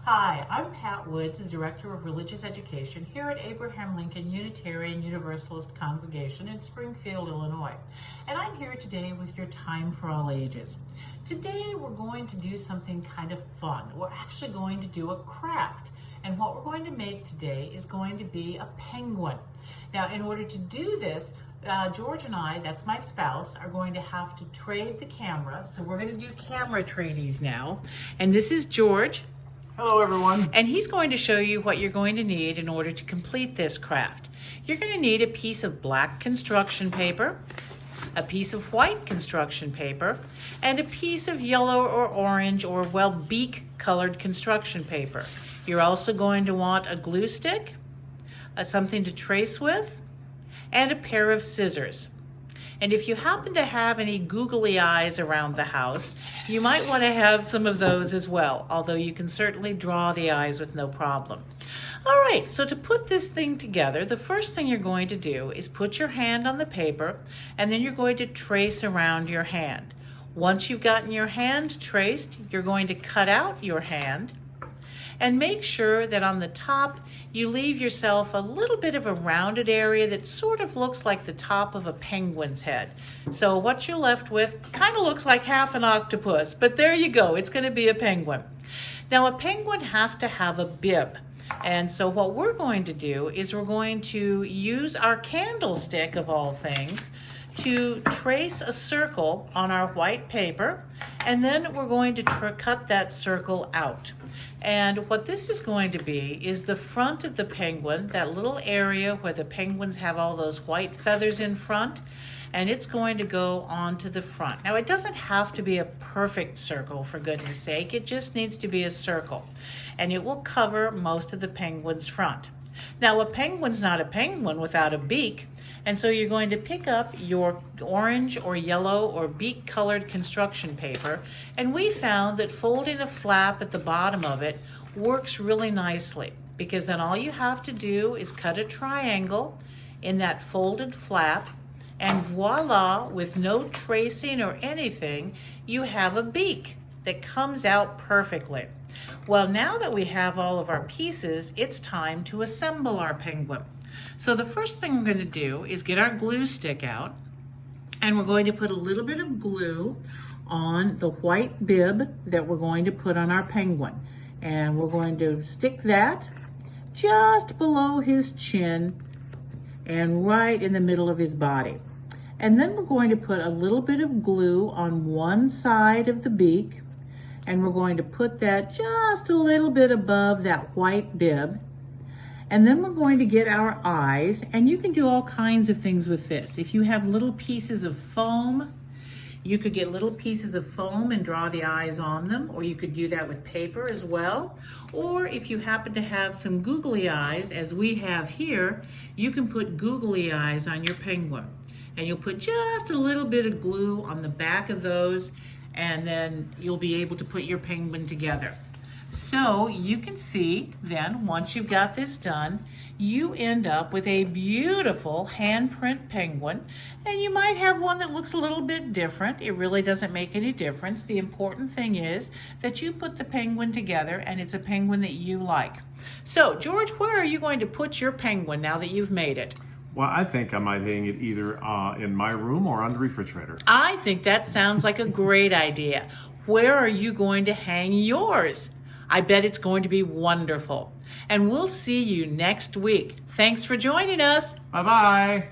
Hi, I'm Pat Woods, the Director of Religious Education here at Abraham Lincoln Unitarian Universalist Congregation in Springfield, Illinois. And I'm here today with your Time for All Ages. Today we're going to do something kind of fun. We're actually going to do a craft. And what we're going to make today is going to be a penguin. Now, in order to do this, George and I, that's my spouse, are going to have to trade the camera. So we're going to do camera tradies now. And this is George. Hello everyone. And he's going to show you what you're going to need in order to complete this craft. You're going to need a piece of black construction paper, a piece of white construction paper, and a piece of yellow or orange or, well, beak colored construction paper. You're also going to want a glue stick, something to trace with, and a pair of scissors. And if you happen to have any googly eyes around the house, you might want to have some of those as well, although you can certainly draw the eyes with no problem. All right, so to put this thing together, the first thing you're going to do is put your hand on the paper, and then you're going to trace around your hand. Once you've gotten your hand traced, you're going to cut out your hand, and make sure that on the top you leave yourself a little bit of a rounded area that sort of looks like the top of a penguin's head. So what you're left with kind of looks like half an octopus, but there you go, it's going to be a penguin. Now a penguin has to have a bib. And so what we're going to do is we're going to use our candlestick, of all things, to trace a circle on our white paper, and then we're going to cut that circle out. And what this is going to be is the front of the penguin, that little area where the penguins have all those white feathers in front, and it's going to go onto the front. Now it doesn't have to be a perfect circle, for goodness sake, it just needs to be a circle, and it will cover most of the penguin's front. Now a penguin's not a penguin without a beak, and so you're going to pick up your orange or yellow or beak colored construction paper, and we found that folding a flap at the bottom of it works really nicely, because then all you have to do is cut a triangle in that folded flap, and voila, with no tracing or anything, you have a beak that comes out perfectly. Well, now that we have all of our pieces, it's time to assemble our penguin. So the first thing we're going to do is get our glue stick out, and we're going to put a little bit of glue on the white bib that we're going to put on our penguin. And we're going to stick that just below his chin and right in the middle of his body. And then we're going to put a little bit of glue on one side of the beak, and we're going to put that just a little bit above that white bib. And then we're going to get our eyes, and you can do all kinds of things with this. If you have little pieces of foam, you could get little pieces of foam and draw the eyes on them, or you could do that with paper as well. Or if you happen to have some googly eyes, as we have here, you can put googly eyes on your penguin. And you'll put just a little bit of glue on the back of those, and then you'll be able to put your penguin together. So you can see then, once you've got this done, you end up with a beautiful handprint penguin, and you might have one that looks a little bit different. It really doesn't make any difference. The important thing is that you put the penguin together, and it's a penguin that you like. So George, where are you going to put your penguin now that you've made it? Well, I think I might hang it either in my room or on the refrigerator. I think that sounds like a great idea. Where are you going to hang yours? I bet it's going to be wonderful. And we'll see you next week. Thanks for joining us. Bye-bye.